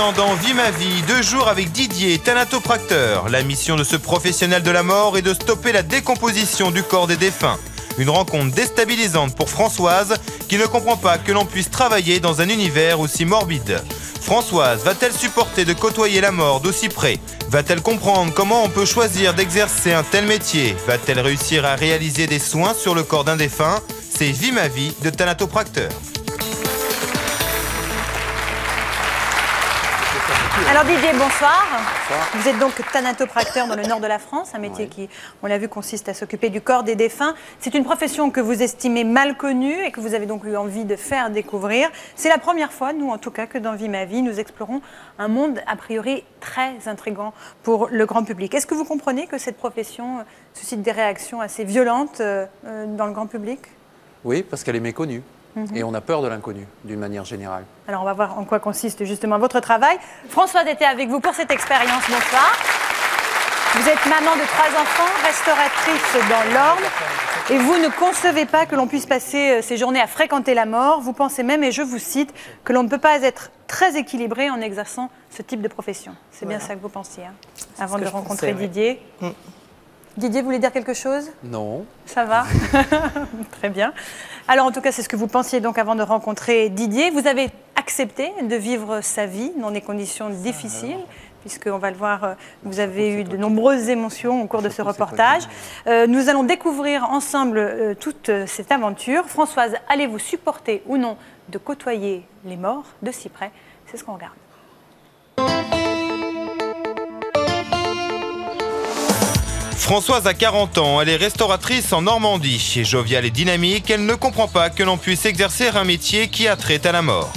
Maintenant, dans Vie ma vie, 2 jours avec Didier, thanatopracteur. La mission de ce professionnel de la mort est de stopper la décomposition du corps des défunts. Une rencontre déstabilisante pour Françoise, qui ne comprend pas que l'on puisse travailler dans un univers aussi morbide. Françoise va-t-elle supporter de côtoyer la mort d'aussi près? Va-t-elle comprendre comment on peut choisir d'exercer un tel métier? Va-t-elle réussir à réaliser des soins sur le corps d'un défunt? C'est Vie ma vie de thanatopracteur. Alors Didier, bonsoir. Vous êtes donc thanatopracteur dans le nord de la France, un métier qui, on l'a vu, consiste à s'occuper du corps des défunts. C'est une profession que vous estimez mal connue et que vous avez donc eu envie de faire découvrir. C'est la première fois, nous en tout cas, que dans Vie ma vie, nous explorons un monde a priori très intriguant pour le grand public. Est-ce que vous comprenez que cette profession suscite des réactions assez violentes dans le grand public? Oui, parce qu'elle est méconnue. Et on a peur de l'inconnu, d'une manière générale. Alors, on va voir en quoi consiste justement votre travail. Françoise était avec vous pour cette expérience. Bonsoir. Vous êtes maman de 3 enfants, restauratrice dans l'Orne. Et vous ne concevez pas que l'on puisse passer ces journées à fréquenter la mort. Vous pensez même, et je vous cite, que l'on ne peut pas être très équilibré en exerçant ce type de profession. C'est bien ça que vous pensiez, hein, avant de rencontrer Didier. Didier, vous voulez dire quelque chose? Non. Ça va. Très bien. Alors, en tout cas, c'est ce que vous pensiez donc avant de rencontrer Didier. Vous avez accepté de vivre sa vie dans des conditions difficiles, puisqu'on va le voir, vous avez eu de nombreuses émotions au cours de ce reportage. Nous allons découvrir ensemble toute cette aventure. Françoise, allez-vous supporter ou non de côtoyer les morts de si près? C'est ce qu'on regarde. Françoise a 40 ans, elle est restauratrice en Normandie. Joviale et dynamique, elle ne comprend pas que l'on puisse exercer un métier qui a trait à la mort.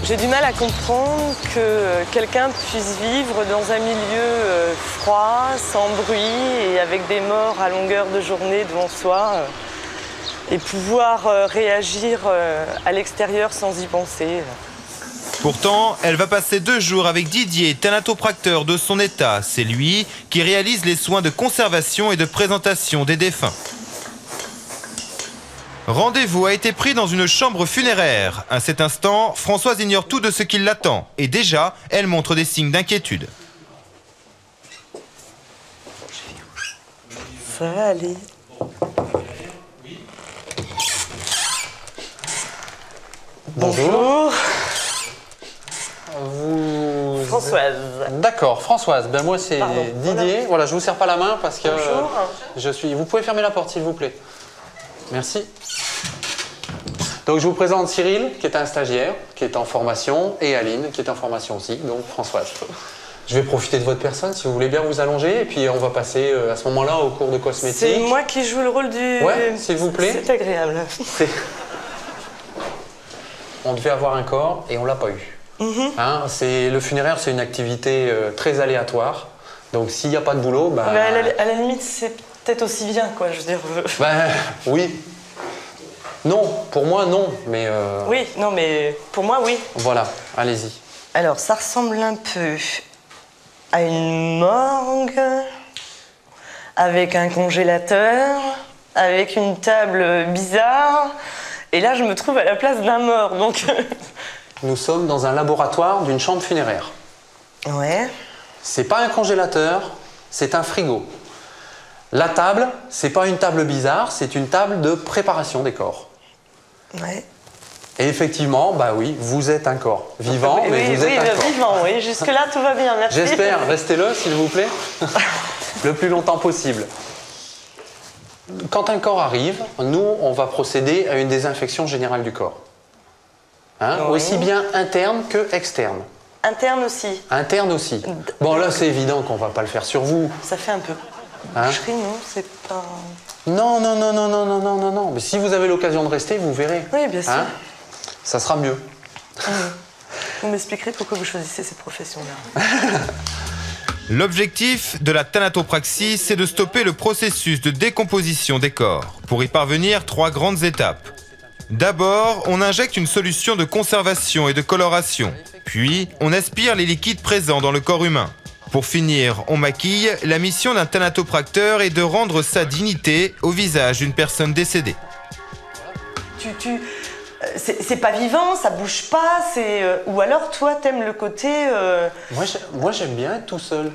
J'ai du mal à comprendre que quelqu'un puisse vivre dans un milieu froid, sans bruit et avec des morts à longueur de journée devant soi et pouvoir réagir à l'extérieur sans y penser. Pourtant, elle va passer 2 jours avec Didier, thanatopracteur de son état. C'est lui qui réalise les soins de conservation et de présentation des défunts. Rendez-vous a été pris dans une chambre funéraire. À cet instant, Françoise ignore tout de ce qui l'attend. Et déjà, elle montre des signes d'inquiétude. Ça va aller. Bonjour. Françoise. D'accord, Françoise. Ben moi c'est Didier. Voilà, je vous serre pas la main parce que Bonjour. Vous pouvez fermer la porte s'il vous plaît. Merci. Donc je vous présente Cyril, qui est un stagiaire, qui est en formation, et Aline, qui est en formation aussi. Donc Françoise. Je vais profiter de votre personne si vous voulez bien vous allonger et puis on va passer à ce moment-là au cours de cosmétique. C'est moi qui joue le rôle du. Ouais, s'il vous plaît. C'est agréable. On devait avoir un corps et on l'a pas eu. Hein, le funéraire, c'est une activité très aléatoire. Donc s'il n'y a pas de boulot, bah... Mais à la limite, c'est peut-être aussi bien, quoi, je veux dire. Ben, oui. Non, pour moi, non, mais... Oui, non, mais pour moi, oui. Voilà, allez-y. Alors, ça ressemble un peu à une morgue, avec un congélateur, avec une table bizarre. Et là, je me trouve à la place d'un mort, donc... Nous sommes dans un laboratoire d'une chambre funéraire. Ouais. C'est pas un congélateur, c'est un frigo. La table, c'est pas une table bizarre, c'est une table de préparation des corps. Ouais. Et effectivement, bah oui, vous êtes un corps vivant, mais vous êtes un corps. Vivant, oui. Jusque-là, tout va bien, merci. J'espère, restez-le, s'il vous plaît, le plus longtemps possible. Quand un corps arrive, nous, on va procéder à une désinfection générale du corps. Hein, oui. Aussi bien interne que externe. Interne aussi. Interne aussi. Bon, là, c'est évident qu'on ne va pas le faire sur vous. Ça fait un peu. Hein? Boucherie, non, c'est pas... Non, non, non, non, non, non, non, non, non. Mais si vous avez l'occasion de rester, vous verrez. Oui, bien sûr. Hein? Ça sera mieux. Vous m'expliquerez pourquoi vous choisissez cette profession-là. L'objectif de la thanatopraxie, c'est de stopper le processus de décomposition des corps. Pour y parvenir, 3 grandes étapes. D'abord, on injecte une solution de conservation et de coloration. Puis, on aspire les liquides présents dans le corps humain. Pour finir, on maquille. La mission d'un thanatopracteur est de rendre sa dignité au visage d'une personne décédée. c'est pas vivant, ça bouge pas, ou alors toi t'aimes le côté... Moi j'aime bien être tout seul.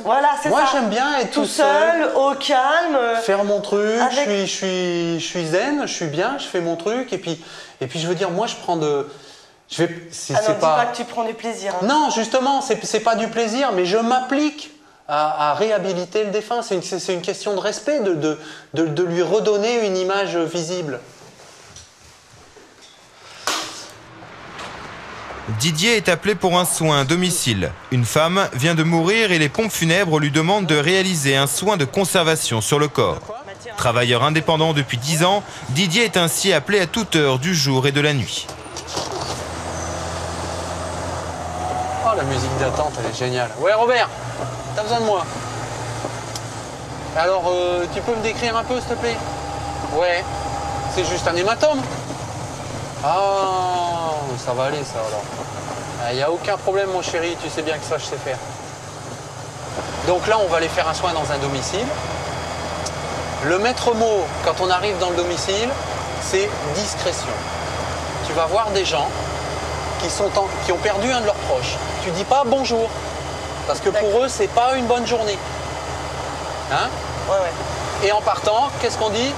Voilà, c'est ça. Moi j'aime bien être tout seul, au calme. Faire mon truc, avec... je suis zen, je suis bien, je fais mon truc et puis je veux dire, moi je prends de... non, dis pas que tu prends du plaisir. Hein. Non, justement, c'est pas du plaisir, mais je m'applique à réhabiliter le défunt. C'est une question de respect, de lui redonner une image visible. Didier est appelé pour un soin à domicile. Une femme vient de mourir et les pompes funèbres lui demandent de réaliser un soin de conservation sur le corps. Travailleur indépendant depuis 10 ans, Didier est ainsi appelé à toute heure du jour et de la nuit. Oh, la musique d'attente, elle est géniale. Ouais, Robert, t'as besoin de moi. Alors, tu peux me décrire un peu, s'il te plaît? Ouais, c'est juste un hématome. Ah, ça va aller, ça, alors. Il n'y a aucun problème, mon chéri, tu sais bien que ça, je sais faire. Donc là, on va aller faire un soin dans un domicile. Le maître mot, quand on arrive dans le domicile, c'est discrétion. Tu vas voir des gens qui ont perdu un de leurs proches. Tu dis pas bonjour, parce que pour eux, c'est pas une bonne journée. Hein? Ouais. Et en partant, qu'est-ce qu'on dit?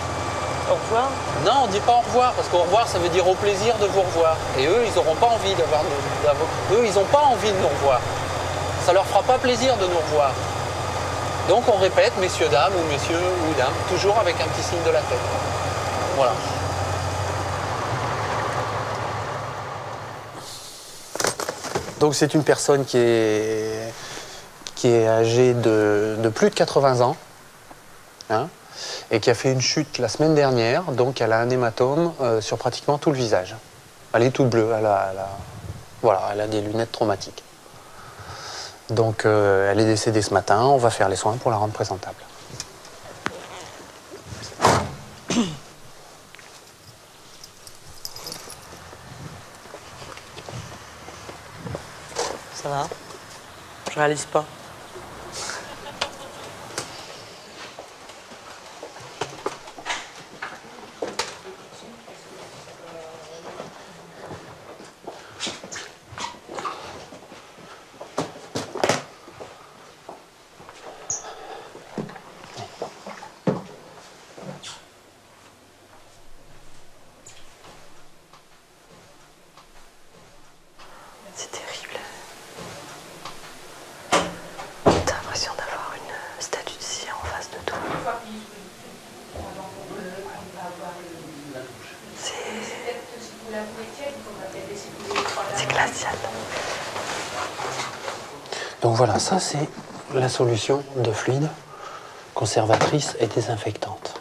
Au revoir? Non, on dit pas au revoir, parce qu'au revoir, ça veut dire au plaisir de vous revoir. Et eux, ils n'auront pas envie eux, ils n'ont pas envie de nous revoir. Ça leur fera pas plaisir de nous revoir. Donc on répète, messieurs, dames, ou messieurs, ou dames, toujours avec un petit signe de la tête. Voilà. Donc c'est une personne qui est âgée de plus de 80 ans, hein, et qui a fait une chute la semaine dernière, donc elle a un hématome sur pratiquement tout le visage. Elle est toute bleue, voilà, elle a des lunettes traumatiques. Donc elle est décédée ce matin, on va faire les soins pour la rendre présentable. Ça va? Je réalise pas. C'est terrible. T'as l'impression d'avoir une statue de cire en face de toi. C'est glacial. Donc voilà, ça c'est la solution de fluide conservatrice et désinfectante.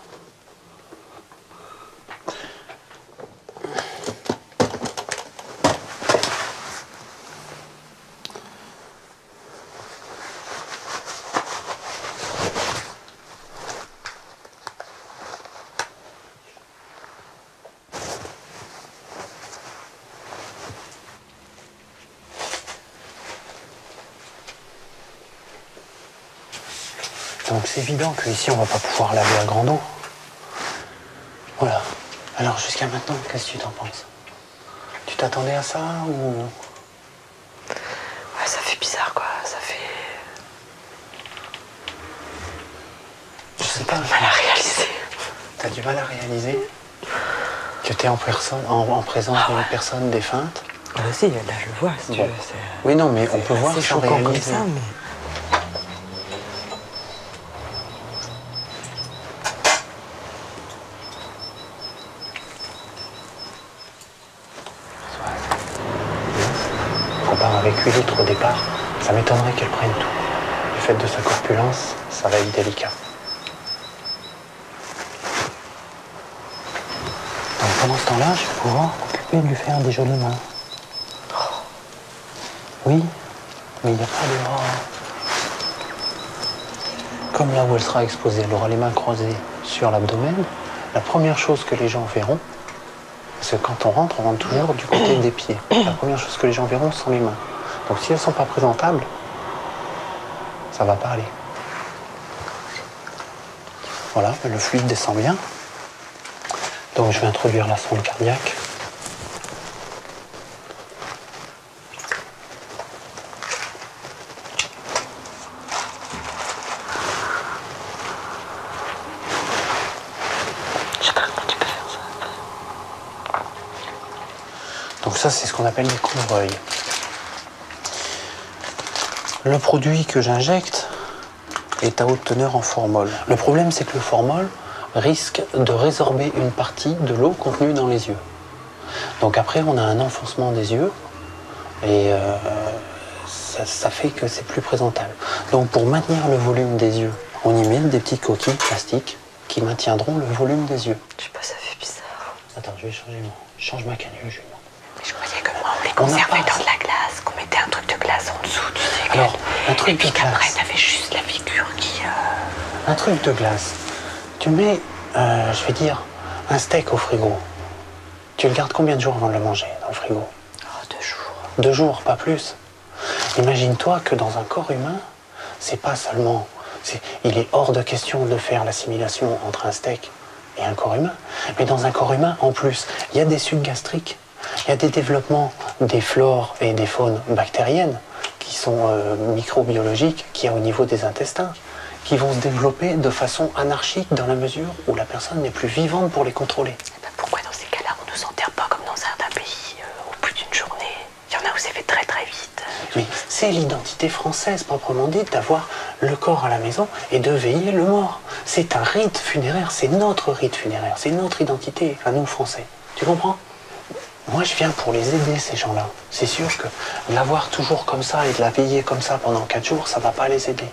Donc c'est évident qu'ici on va pas pouvoir laver à grande eau. Voilà. Alors jusqu'à maintenant, qu'est-ce que tu t'en penses? Tu t'attendais à ça ou... Ouais, ça fait bizarre quoi, ça fait... Je sais pas. T'as du mal à réaliser. T'as du mal à réaliser que t'es en présence d'une personne défunte? Ah bah si, là je le vois, si tu veux. Oui non, mais on peut voir c'est sans choquant comme réaliser. ça, mais... Avec 8 litres au départ, ça m'étonnerait qu'elle prenne tout. Du fait de sa corpulence, ça va être délicat. Donc pendant ce temps-là, je vais pouvoir m'occuper de lui faire des jolies mains. Oui, mais il n'y a pas de... Comme là où elle sera exposée, elle aura les mains croisées sur l'abdomen. La première chose que les gens verront, parce que quand on rentre toujours du côté des pieds. La première chose que les gens verront sont les mains. Donc si elles ne sont pas présentables, ça ne va pas aller. Voilà, le fluide descend bien. Donc je vais introduire la sonde cardiaque. ça, c'est ce qu'on appelle des couvreuils. Le produit que j'injecte est à haute teneur en formol. Le problème, c'est que le formol risque de résorber une partie de l'eau contenue dans les yeux. Donc après, on a un enfoncement des yeux et ça fait que c'est plus présentable. Donc pour maintenir le volume des yeux, on y met des petites coquilles plastiques qui maintiendront le volume des yeux. Je sais pas, ça fait bizarre. Attends, je vais changer change ma canule, Julie. Mais je croyais que moi, on les conservait dans de la glace, qu'on mettait un truc de glace en dessous, tu sais. Alors, un truc et puis de glace. qu'après, t'avais juste la figure qui... Un truc de glace. Tu mets, je vais dire, un steak au frigo. Tu le gardes combien de jours avant de le manger dans le frigo? Oh, 2 jours. 2 jours, pas plus. Imagine-toi que dans un corps humain, c'est pas seulement... Il est hors de question de faire l'assimilation entre un steak et un corps humain. Mais dans un corps humain, en plus, il y a des sucs gastriques, il y a des développements des flores et des faunes bactériennes qui sont microbiologiques, qu'il y a au niveau des intestins, qui vont se développer de façon anarchique dans la mesure où la personne n'est plus vivante pour les contrôler. Eh ben, pourquoi dans ces cas-là, on ne nous enterre pas comme dans certains pays, au plus d'une journée? Il y en a où c'est fait très très vite. Mais c'est l'identité française proprement dite d'avoir le corps à la maison et de veiller le mort. C'est un rite funéraire, c'est notre rite funéraire, c'est notre identité à nous Français. Tu comprends? Moi je viens pour les aider ces gens-là. C'est sûr que l'avoir toujours comme ça et de la veiller comme ça pendant 4 jours, ça va pas les aider.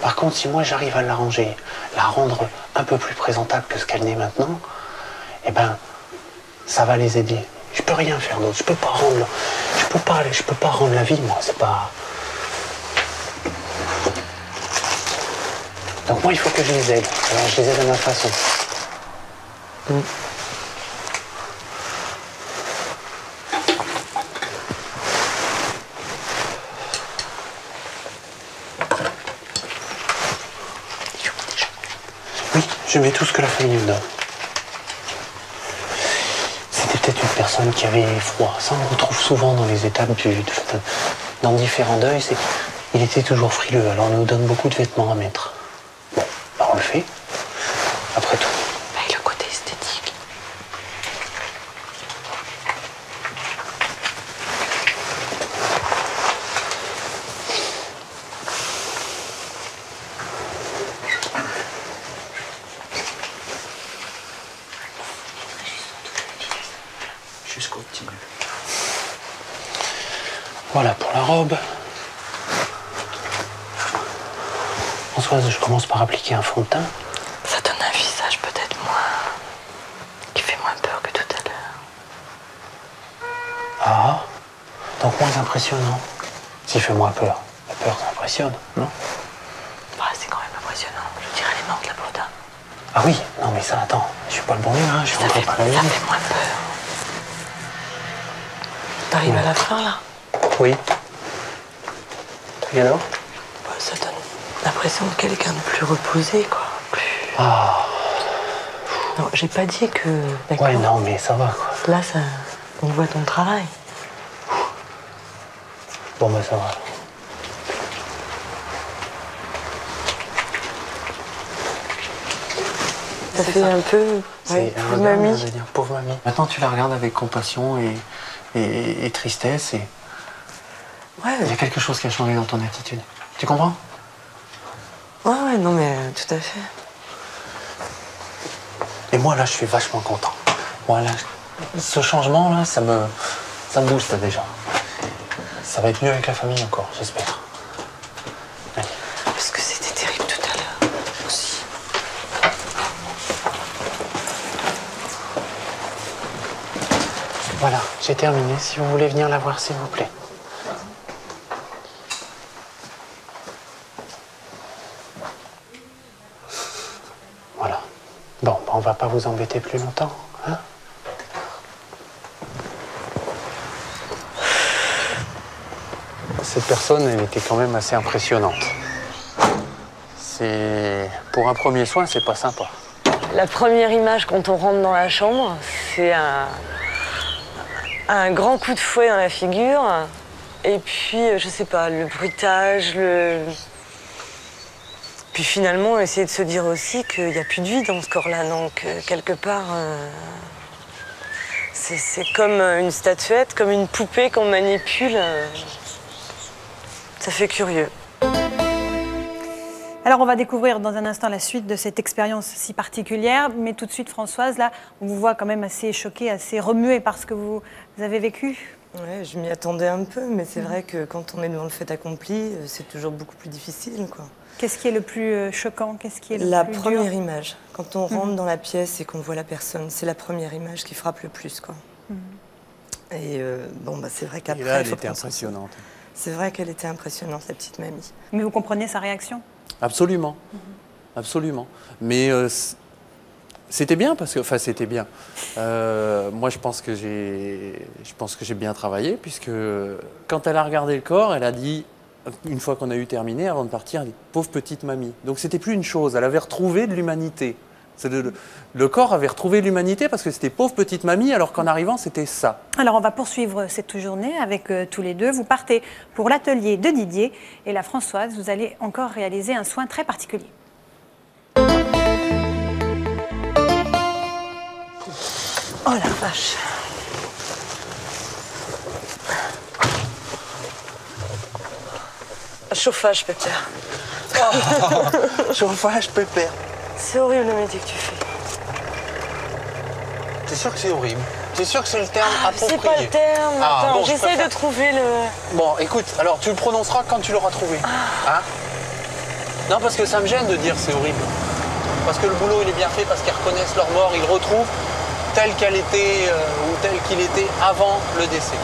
Par contre, si moi j'arrive à l'arranger, la rendre un peu plus présentable que ce qu'elle n'est maintenant, eh ben, ça va les aider. Je peux rien faire d'autre. Je peux pas rendre la vie, moi. C'est pas. Donc moi, il faut que je les aide. Alors je les aide à ma façon. Oui, je mets tout ce que la famille me donne. C'était peut-être une personne qui avait froid. Ça, on retrouve souvent dans les étapes dans différents deuils. Il était toujours frileux, alors on nous donne beaucoup de vêtements à mettre. Bon, bah on le fait. Après tout. Avec le côté esthétique. Jusqu'au petit bleu. Voilà pour la robe. Françoise, je commence par appliquer un fond de teint. Ça donne un visage peut-être qui fait moins peur que tout à l'heure. Ah, donc moins impressionnant. S'il fait moins peur, la peur ça impressionne, non? Bah, c'est quand même impressionnant. Je dirais les morts de la pauvre dame. Ah oui, non mais ça, attends, je suis pas le bon nez, hein, je suis encore pas la vie. Ça fait moins peur. T'arrives à la fin là? Oui. Et alors? Bah, ça donne l'impression de quelqu'un de plus reposé, quoi. Plus... Ah. Non, j'ai pas dit que... Ouais, non, mais ça va, quoi. Là, ça... on voit ton travail. Bon, bah ça va. Ça fait un peu... C'est pauvre mamie. je veux dire, pauvre mamie. Maintenant, tu la regardes avec compassion et tristesse et... Ouais. Il y a quelque chose qui a changé dans ton attitude. Tu comprends? Ouais, non, mais tout à fait. Et moi, là, je suis vachement content. Moi, là, ce changement-là, ça me booste déjà. Ça va être mieux avec la famille encore, j'espère. Allez. Parce que c'était terrible tout à l'heure aussi. Voilà, j'ai terminé. Si vous voulez venir la voir, s'il vous plaît. Voilà. Bon, bah, on va pas vous embêter plus longtemps, hein? Cette personne, elle était quand même assez impressionnante. Pour un premier soin, c'est pas sympa. La première image quand on rentre dans la chambre, c'est un grand coup de fouet dans la figure. Et puis, je sais pas, le bruitage, Puis finalement, essayer de se dire aussi qu'il n'y a plus de vie dans ce corps-là. Donc, quelque part, C'est comme une statuette, comme une poupée qu'on manipule. Ça fait curieux. Alors, on va découvrir dans un instant la suite de cette expérience si particulière. Mais tout de suite, Françoise, là, on vous voit quand même assez choquée, assez remuée par ce que vous avez vécu. Ouais, je m'y attendais un peu, mais c'est vrai que quand on est devant le fait accompli, c'est toujours beaucoup plus difficile, quoi. Qu'est-ce qui est le plus choquant? Qu'est-ce qui est le La plus première dur? image, quand on rentre dans la pièce et qu'on voit la personne, c'est la première image qui frappe le plus, quoi. Et bon, bah, c'est vrai qu'après... Et là, elle était impressionnante. C'est vrai qu'elle était impressionnante, la petite mamie. Mais vous comprenez sa réaction? Absolument. Absolument. Mais c'était bien parce que... Enfin, c'était bien. Moi, je pense que j'ai bien travaillé puisque quand elle a regardé le corps, elle a dit, une fois qu'on a eu terminé, avant de partir, elle dit « pauvre petite mamie ». Donc, c'était plus une chose. Elle avait retrouvé de l'humanité. Le corps avait retrouvé l'humanité parce que c'était pauvre petite mamie, alors qu'en arrivant, c'était ça. Alors, on va poursuivre cette journée avec tous les deux. Vous partez pour l'atelier de Didier. Et là, Françoise, vous allez encore réaliser un soin très particulier. Oh la vache! Chauffage, Pépère. Chauffage, pépère. C'est horrible le métier que tu fais. T'es sûr que c'est horrible? T'es sûr que c'est le terme approprié? C'est pas le terme. Ah, Attends, bon, j'essaie de trouver le... Bon, écoute, alors tu le prononceras quand tu l'auras trouvé. Hein? Non, parce que ça me gêne de dire c'est horrible. Parce que le boulot, il est bien fait, parce qu'ils reconnaissent leur mort, ils retrouvent telle qu'elle était ou tel qu'il était avant le décès.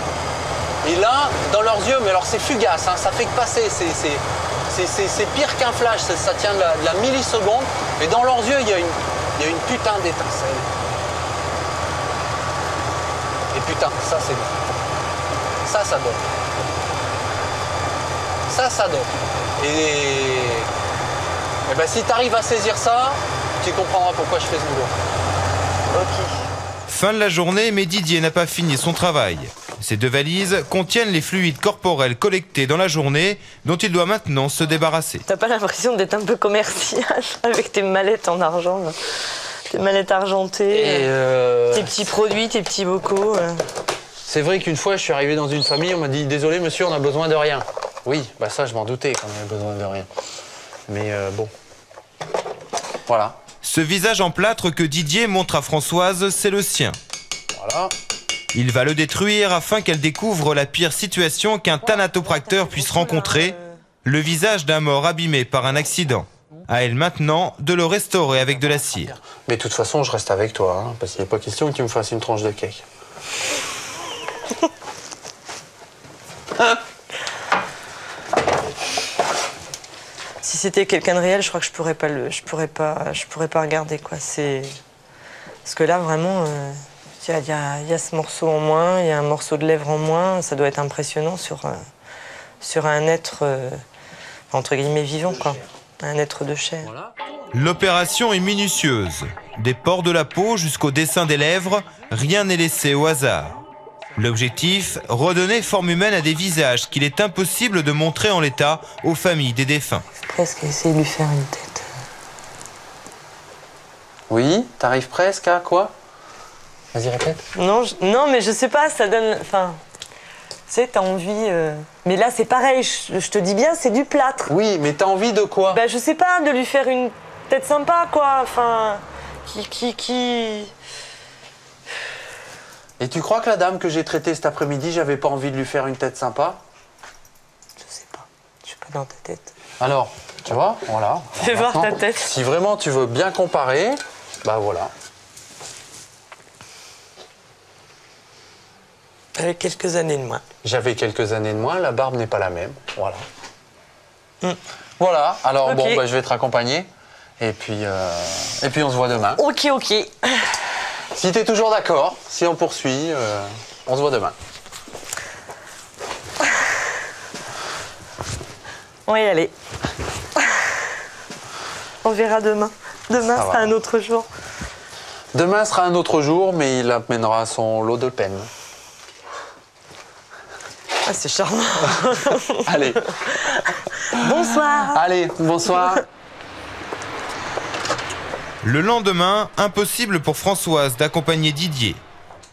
Et là, dans leurs yeux, mais alors c'est fugace, hein, ça fait que passer, c'est pire qu'un flash, ça tient de la milliseconde, et dans leurs yeux, il y a une putain d'étincelle. Et putain, ça c'est bon. Ça donne. Ça donne. Et ben, si tu arrives à saisir ça, tu comprendras pourquoi je fais ce boulot. Ok. Fin de la journée, mais Didier n'a pas fini son travail. Ces deux valises contiennent les fluides corporels collectés dans la journée dont il doit maintenant se débarrasser. T'as pas l'impression d'être un peu commercial avec tes mallettes en argent, là? Tes mallettes argentées, tes petits produits, tes petits bocaux. C'est vrai qu'une fois, je suis arrivé dans une famille, on m'a dit « Désolé monsieur, on a besoin de rien ». Oui, bah ça, je m'en doutais qu'on avait besoin de rien. Mais bon, voilà. Ce visage en plâtre que Didier montre à Françoise, c'est le sien. Voilà. Il va le détruire afin qu'elle découvre la pire situation qu'un thanatopracteur puisse rencontrer, le visage d'un mort abîmé par un accident. À elle maintenant de le restaurer avec de la cire. Mais de toute façon, je reste avec toi, hein, parce qu'il n'est pas question que tu me fasses une tranche de cake. Si c'était quelqu'un de réel, je crois que je pourrais pas regarder, quoi. Parce que là, vraiment, il y a ce morceau en moins, il y a un morceau de lèvre en moins. Ça doit être impressionnant sur un être, entre guillemets, vivant, quoi. Un être de chair. L'opération est minutieuse. Des pores de la peau jusqu'au dessin des lèvres, rien n'est laissé au hasard. L'objectif, redonner forme humaine à des visages qu'il est impossible de montrer en l'état aux familles des défunts. Presque essayer de lui faire une tête. Oui, t'arrives presque à quoi? Vas-y, répète. Non, mais je sais pas, ça donne... Enfin, tu sais, t'as envie... Mais là, c'est pareil, je te dis bien, c'est du plâtre. Oui, mais t'as envie de quoi? Bah, je sais pas, de lui faire une tête sympa, quoi. Enfin, qui... Et tu crois que la dame que j'ai traitée cet après-midi, j'avais pas envie de lui faire une tête sympa? Je sais pas, je suis pas dans ta tête. Alors, tu vois, voilà. Fais voir ta tête. Si vraiment tu veux bien comparer, bah voilà. Avec quelques années de moins. J'avais quelques années de moins, la barbe n'est pas la même, voilà. Voilà, alors Okay. bon, bah, je vais te raccompagner. Et puis on se voit demain. Ok. Si t'es toujours d'accord, si on poursuit, on se voit demain. On va y aller. On verra demain. Demain sera un autre jour. Demain sera un autre jour, mais il amènera son lot de peine. Ah, c'est charmant. Allez. Bonsoir. Allez, bonsoir. Le lendemain, impossible pour Françoise d'accompagner Didier.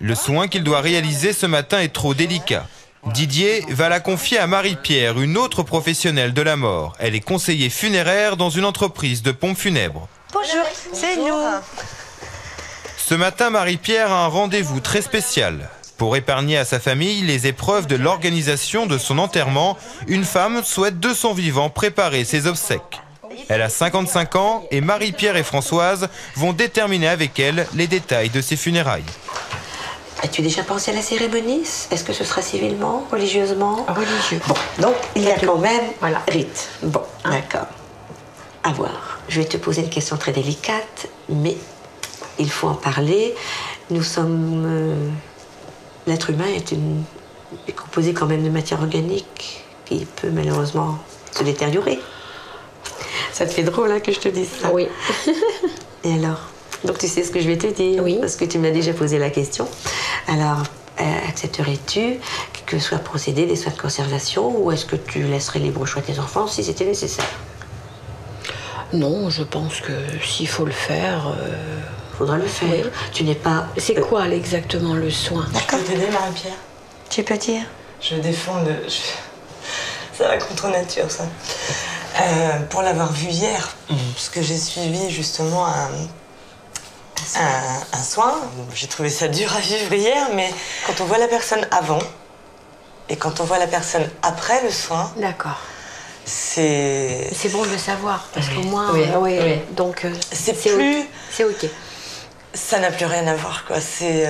Le soin qu'il doit réaliser ce matin est trop délicat. Didier va la confier à Marie-Pierre, une autre professionnelle de la mort. Elle est conseillère funéraire dans une entreprise de pompes funèbres. Bonjour, c'est nous. Ce matin, Marie-Pierre a un rendez-vous très spécial. Pour épargner à sa famille les épreuves de l'organisation de son enterrement, une femme souhaite de son vivant préparer ses obsèques. Elle a 55 ans et Marie-Pierre et Françoise vont déterminer avec elle les détails de ses funérailles. As-tu déjà pensé à la cérémonie? Est-ce que ce sera civilement, religieusement? Religieux. Bon, donc il y a quand même rite. Bon, d'accord. À voir. Je vais te poser une question très délicate, mais il faut en parler. Nous sommes... L'être humain est composé quand même de matière organique qui peut malheureusement se détériorer. Ça te fait drôle hein, que je te dise ça? Oui. Et alors? Donc tu sais ce que je vais te dire? Oui. Parce que tu m'as déjà posé la question. Alors, accepterais-tu que soit procédé des soins de conservation ou est-ce que tu laisserais libre choix tes enfants si c'était nécessaire? Non, je pense que s'il faut le faire... Faudra le faire. Oui. Tu n'es pas... C'est quoi exactement le soin? Je peux t'aider, Marie-Pierre? Tu peux dire? Je défends le... Ça va contre nature, ça. Pour l'avoir vu hier, parce que j'ai suivi justement un soin. J'ai trouvé ça dur à vivre hier, mais quand on voit la personne avant et quand on voit la personne après le soin... D'accord. C'est bon de le savoir, parce qu'au moins... Oui. Donc, c'est plus... C'est OK. Ça n'a plus rien à voir, quoi. C'est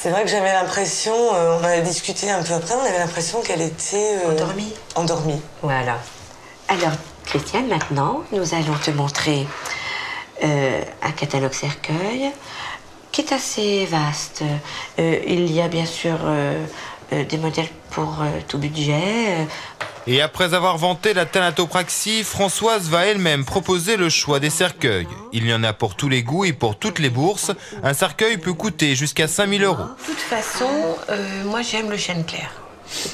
vrai que j'avais l'impression, on en a discuté un peu après, on avait l'impression qu'elle était... Endormie. Voilà. Alors, Christiane, maintenant, nous allons te montrer un catalogue cercueil qui est assez vaste. Il y a bien sûr des modèles pour tout budget. Et après avoir vanté la thanatopraxie, Françoise va elle-même proposer le choix des cercueils. Il y en a pour tous les goûts et pour toutes les bourses. Un cercueil peut coûter jusqu'à 5 000 €. De toute façon, moi j'aime le chêne clair.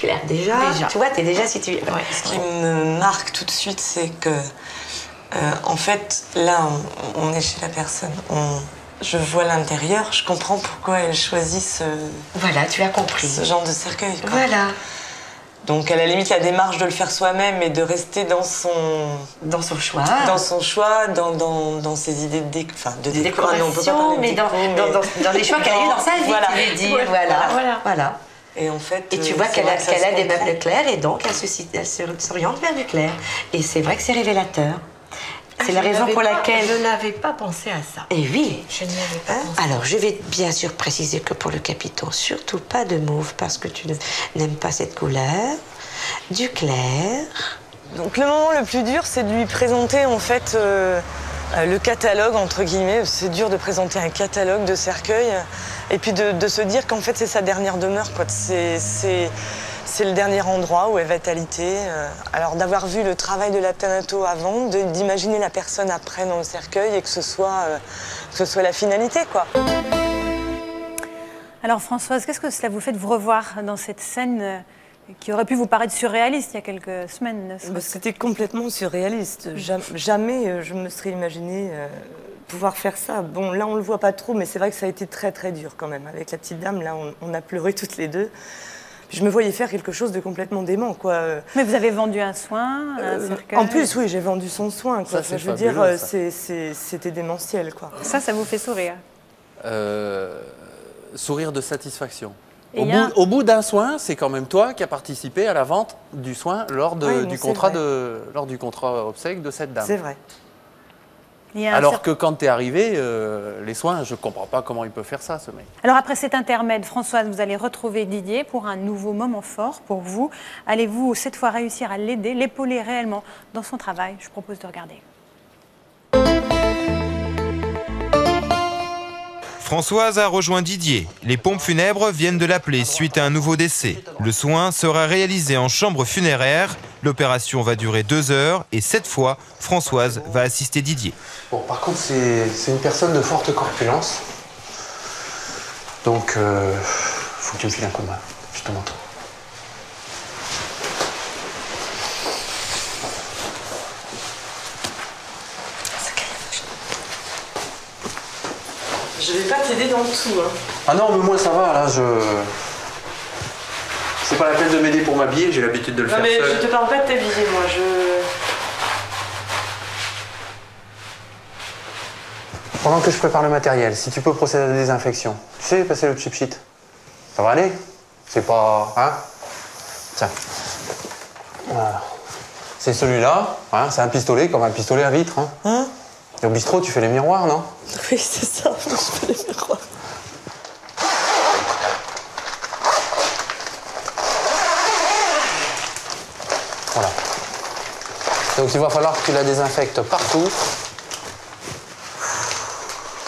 Clair, déjà. Tu vois, t'es déjà situé. Ouais. Ce qui me marque tout de suite, c'est que, en fait, là, on est chez la personne. Je vois l'intérieur, je comprends pourquoi elle choisit Voilà, tu as compris. Ce genre de cercueil, quoi. Voilà. Donc, à la limite, la démarche de le faire soi-même et de rester dans son choix. Dans son choix, dans ses idées de décoration, mais dans les choix qu'elle a eu dans sa vie, voilà. tu veux dire. Voilà. Et en fait, et tu vois qu'elle a des meubles clairs et donc elle s'oriente vers du clair. Et c'est vrai que c'est révélateur. C'est la raison pour laquelle... Je n'avais pas pensé à ça. Eh oui. Je n'y avais pas pensé. Alors, je vais bien sûr préciser que pour le capiton, surtout pas de mauve parce que tu n'aimes pas cette couleur. Du clair. Donc, le moment le plus dur, c'est de lui présenter, en fait, le catalogue, entre guillemets. C'est dur de présenter un catalogue de cercueils. Et puis de se dire qu'en fait, c'est sa dernière demeure, quoi. C'est le dernier endroit où elle va être alitée. Alors d'avoir vu le travail de la thanato avant, d'imaginer la personne après dans le cercueil et que ce soit la finalité, quoi. Alors Françoise, qu'est-ce que cela vous fait de vous revoir dans cette scène qui aurait pu vous paraître surréaliste il y a quelques semaines? C'était complètement surréaliste. Jamais je me serais imaginé pouvoir faire ça. Bon, là on le voit pas trop, mais c'est vrai que ça a été très très dur quand même. Avec la petite dame, là on a pleuré toutes les deux. Je me voyais faire quelque chose de complètement dément, quoi. Mais vous avez vendu un soin, un cercueil. En plus, oui, j'ai vendu son soin, quoi. Ça, je veux dire, c'était démentiel, quoi. Ça vous fait sourire? Sourire de satisfaction. Et Au bout d'un soin, c'est quand même toi qui as participé à la vente du soin lors du contrat obsèque de cette dame. C'est vrai. Alors que quand tu es arrivé, les soins, je ne comprends pas comment il peut faire ça, ce mec. Alors après cet intermède, Françoise, vous allez retrouver Didier pour un nouveau moment fort pour vous. Allez-vous cette fois réussir à l'aider, l'épauler réellement dans son travail? Je propose de regarder. Françoise a rejoint Didier. Les pompes funèbres viennent de l'appeler suite à un nouveau décès. Le soin sera réalisé en chambre funéraire. L'opération va durer 2 heures et cette fois, Françoise va assister Didier. Bon, par contre, c'est une personne de forte corpulence. Donc, faut que tu me files un coup de main. Je te montre. Je vais pas t'aider dans tout. Hein. Ah non, mais moi ça va, là, c'est pas la peine de m'aider pour m'habiller, j'ai l'habitude de le faire seul. Non mais je te parle pas de t'habiller, moi, Pendant que je prépare le matériel, si tu peux procéder à la désinfection, tu sais passer le chip sheet. Ça va aller? C'est pas... Hein? Tiens. Voilà. C'est celui-là, hein, c'est un pistolet comme un pistolet à vitre. Hein? Et au bistrot, tu fais les miroirs, non? Oui, c'est ça, je fais les miroirs. Voilà. Donc il va falloir que tu la désinfectes partout.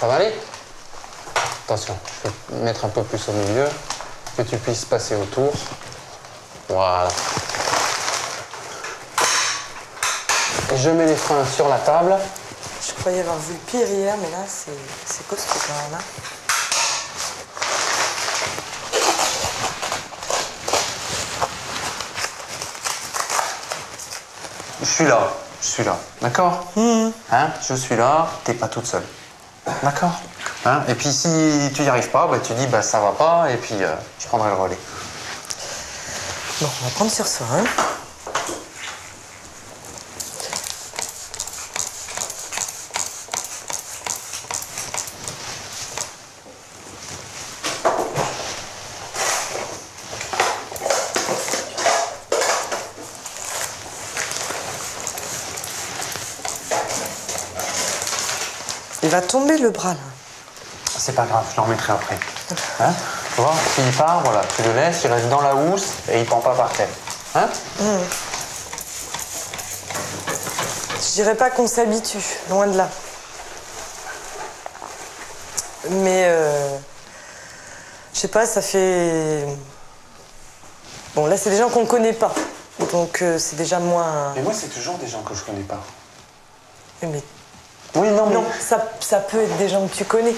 Ça va aller? Attention, je vais mettre un peu plus au milieu, que tu puisses passer autour. Voilà. Et je mets les freins sur la table. Je croyais avoir vu le pire hier, mais là, c'est costaud quand même. Hein. Je suis là, d'accord? Hein, je suis là, t'es pas toute seule. D'accord? Hein, et puis si tu n'y arrives pas, bah, tu dis bah ça va pas, et puis je prendrai le relais. Bon, on va prendre sur soi. Hein. Il va tomber le bras là. C'est pas grave, je le remettrai après. Hein? Tu vois, s'il part, voilà, tu le laisses, il reste dans la housse et il pend pas par terre. Hein? Je dirais pas qu'on s'habitue, loin de là. Mais je sais pas, ça fait... Bon, là, c'est des gens qu'on connaît pas. Donc, c'est déjà moins... Mais moi, c'est toujours des gens que je connais pas. Mais... Oui, non, mais... Non, ça peut être des gens que tu connais.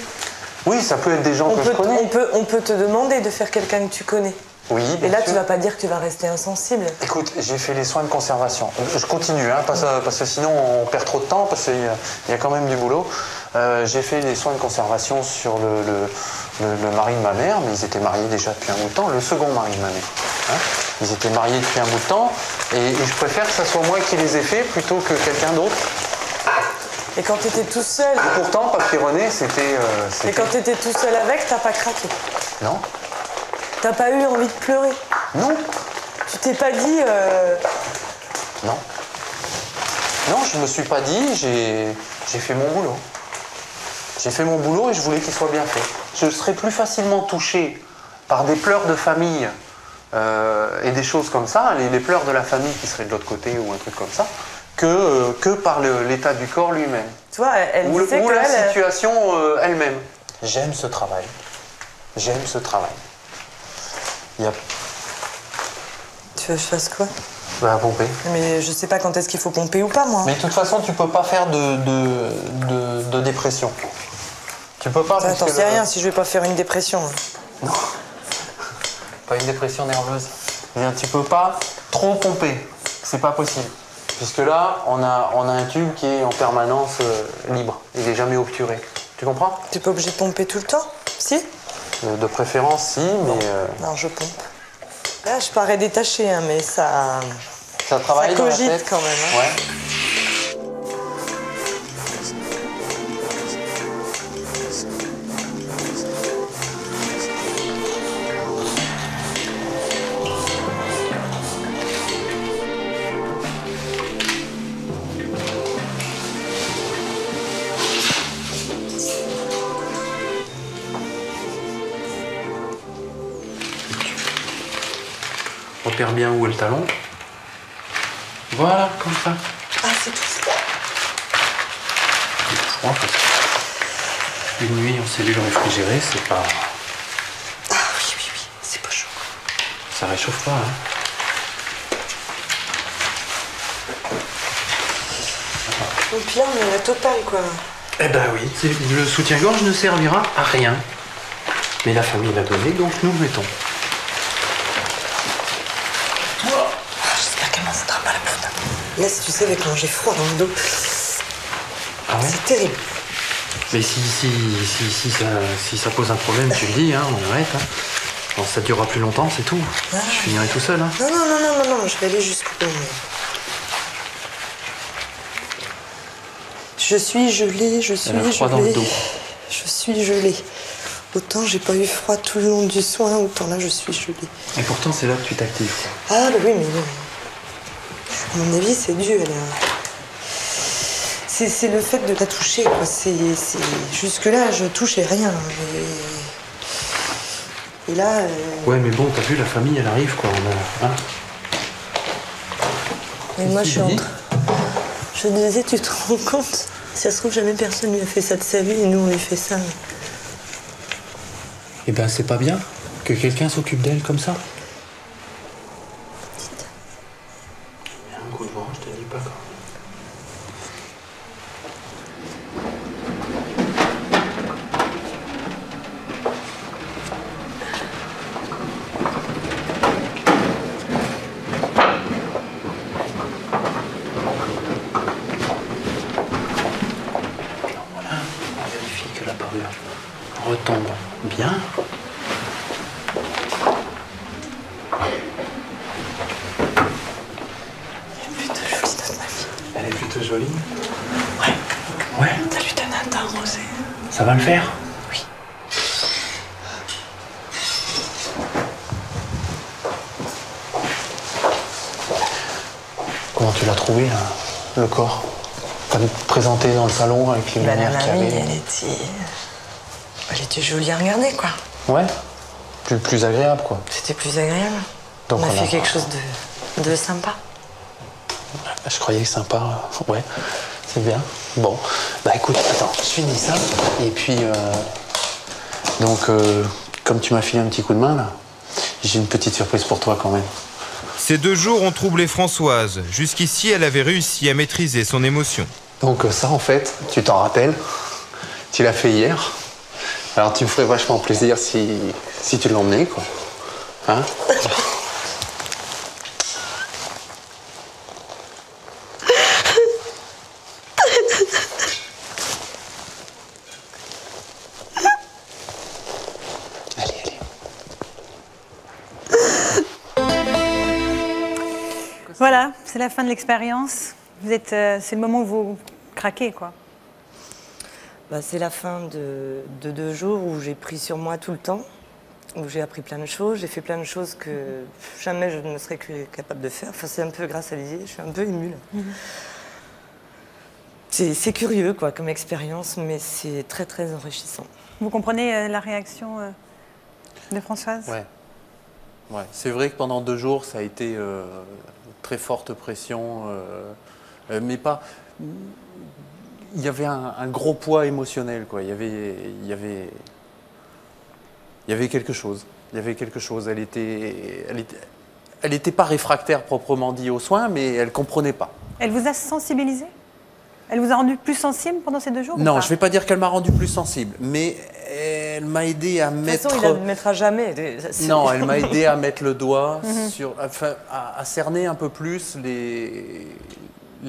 Oui, ça peut être des gens que je connais. On peut te demander de faire quelqu'un que tu connais. Oui, bien Et là, sûr. tu vas pas dire que tu vas rester insensible. Écoute, j'ai fait les soins de conservation. Je continue, hein, parce que sinon on perd trop de temps, parce qu'il y a quand même du boulot. J'ai fait les soins de conservation sur le mari de ma mère, mais ils étaient mariés déjà depuis un bout de temps, le second mari de ma mère. Hein. Ils étaient mariés depuis un bout de temps, et je préfère que ça soit moi qui les ai faits plutôt que quelqu'un d'autre. Et quand tu étais tout seul... Et pourtant, Papy René, c'était... Et quand tu étais tout seul avec, t'as pas craqué? Non. T'as pas eu envie de pleurer? Non. Tu t'es pas dit... Non. Non, je me suis pas dit, j'ai fait mon boulot. J'ai fait mon boulot et je voulais qu'il soit bien fait. Je serais plus facilement touché par des pleurs de famille et des choses comme ça, les pleurs de la famille qui seraient de l'autre côté ou un truc comme ça, que par l'état du corps lui-même. Tu vois, elle disait ou que la situation elle-même. J'aime ce travail. J'aime ce travail. Il y a... Tu veux que je fasse quoi? Bah, pomper. Mais je sais pas quand est-ce qu'il faut pomper ou pas, moi. Mais de toute façon, tu peux pas faire de dépression. Tu peux pas... T'en sais rien si je vais pas faire une dépression. Non. Pas une dépression nerveuse. Tu peux pas trop pomper. C'est pas possible. Puisque là, on a un tube qui est en permanence libre. Il est jamais obturé. Tu comprends? T'es pas obligé de pomper tout le temps? Si? De préférence, si, mais... Non, je pompe. Là, je parais détachée, hein, mais ça... Ça travaille ça dans la cogite tête quand même. Hein. Ouais. Repère bien où est le talon. Voilà, comme ça. Ah, c'est tout ça. C'est froid parce que une nuit en cellule réfrigérée, c'est pas... Ah oui, c'est pas chaud. Ça réchauffe pas, hein. Et puis là, on est la totale, quoi. Eh ben oui, le soutien-gorge ne servira à rien. Mais la famille l'a donné, donc nous le mettons. J'espère qu'elle m'en foutra pas la putain. Là, si tu savais comment j'ai froid dans le dos. Ah ouais? C'est terrible. Mais si ça pose un problème, tu le dis, hein, on arrête. Hein. Bon, ça durera plus longtemps, c'est tout. Je finirai tout seul. Hein. Non, je vais aller jusqu'au bout. Je suis gelée, je suis gelée. Froid dans le dos. Je suis gelée. Autant j'ai pas eu froid tout le long du soin, autant là je suis gelée. Et pourtant, c'est là que tu t'actives. Ah bah oui, mais non. À mon avis, c'est dû. C'est le fait de la toucher, quoi. Jusque-là, je touchais rien. Et là... Ouais, mais bon, t'as vu, la famille, elle arrive, quoi. Hein. Et moi, je suis en train... Je disais, tu te rends compte? Si ça se trouve, jamais personne lui a fait ça de sa vie, et nous, on lui fait ça. Eh ben, c'est pas bien que quelqu'un s'occupe d'elle comme ça. Il y a un coup de vent, je te dis pas quand. Voilà, on vérifie que la parure retombe bien. Elle est plutôt jolie. Ouais. T'as lu ta natte arrosée. Ça va le faire? Oui. Comment tu l'as trouvé, là, le corps? T'as présenté dans le salon avec les lumières qu'il y avait. Elle était jolie à regarder, quoi. Ouais. Plus agréable, quoi. C'était plus agréable. Donc on a fait quelque chose de sympa. Je croyais que sympa. Ouais, c'est bien. Bon, bah écoute, attends, je finis ça. Et puis, comme tu m'as filé un petit coup de main, là, j'ai une petite surprise pour toi, quand même. Ces 2 jours ont troublé Françoise. Jusqu'ici, elle avait réussi à maîtriser son émotion. Donc ça, en fait, tu t'en rappelles, tu l'as fait hier. Alors tu me ferais vachement plaisir si tu l'emmenais, quoi. Hein? Allez. Voilà, c'est la fin de l'expérience. C'est le moment où vous craquez, quoi. Bah, c'est la fin de 2 jours où j'ai pris sur moi tout le temps, où j'ai appris plein de choses, j'ai fait plein de choses que jamais je ne serais capable de faire. Enfin, c'est un peu grâce à Lisier, je suis un peu émue là. C'est curieux, quoi, comme expérience, mais c'est très, très enrichissant. Vous comprenez la réaction de Françoise? Ouais. C'est vrai que pendant 2 jours, ça a été très forte pression, mais pas... Il y avait un gros poids émotionnel, quoi. Il y avait quelque chose. Il y avait quelque chose. Elle était pas réfractaire proprement dit aux soins, mais elle comprenait pas. Elle vous a sensibilisé? Elle vous a rendu plus sensible pendant ces 2 jours? Non, je vais pas dire qu'elle m'a rendu plus sensible, mais elle m'a aidé à mettre... De toute façon, il ne le mettra jamais. Non, elle m'a aidé à mettre le doigt sur... Enfin, à cerner un peu plus les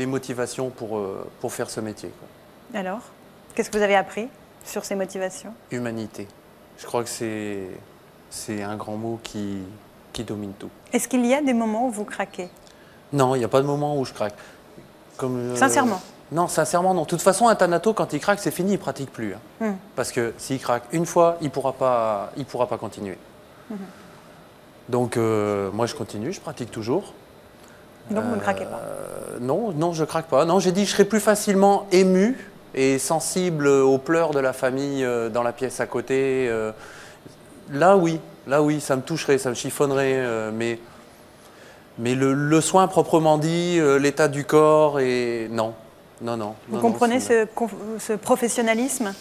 motivations pour faire ce métier, quoi. Alors, qu'est-ce que vous avez appris sur ces motivations? Humanité. Je crois que c'est un grand mot qui domine tout. Est-ce qu'il y a des moments où vous craquez? Non, il n'y a pas de moment où je craque. Sincèrement? Non, sincèrement, non. De toute façon, un thanato, quand il craque, c'est fini, il ne pratique plus. Hein. Parce que s'il craque une fois, il ne pourra pas continuer. Donc, moi, je continue, je pratique toujours. Donc, vous ne craquez pas? Non, je ne craque pas. Non, j'ai dit que je serais plus facilement ému et sensible aux pleurs de la famille dans la pièce à côté. Là, oui, ça me toucherait, ça me chiffonnerait. Mais le soin proprement dit, l'état du corps, et non. Vous comprenez ce professionnalisme?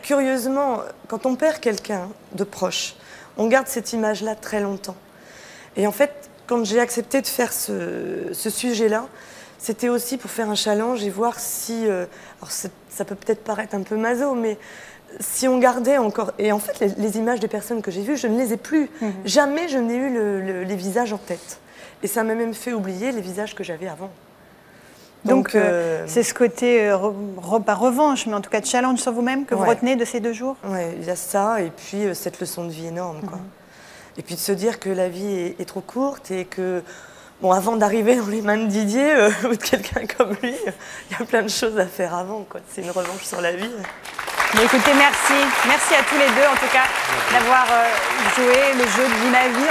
Curieusement, quand on perd quelqu'un de proche, on garde cette image-là très longtemps. Et en fait, quand j'ai accepté de faire ce sujet-là, c'était aussi pour faire un challenge et voir si... alors ça peut peut-être paraître un peu maso, mais si on gardait encore... Et en fait, les images des personnes que j'ai vues, je ne les ai plus. Jamais je n'ai eu les visages en tête. Et ça m'a même fait oublier les visages que j'avais avant. Donc c'est ce côté, pas revanche, mais en tout cas challenge sur vous-même que vous retenez de ces 2 jours? Oui, il y a ça, et puis cette leçon de vie énorme, quoi. Et puis de se dire que la vie est trop courte et que, bon, avant d'arriver dans les mains de Didier ou de quelqu'un comme lui, il y a plein de choses à faire avant, quoi. C'est une revanche sur la vie. Mais écoutez, merci. Merci à tous les deux, en tout cas, d'avoir joué le jeu de Vous la vie.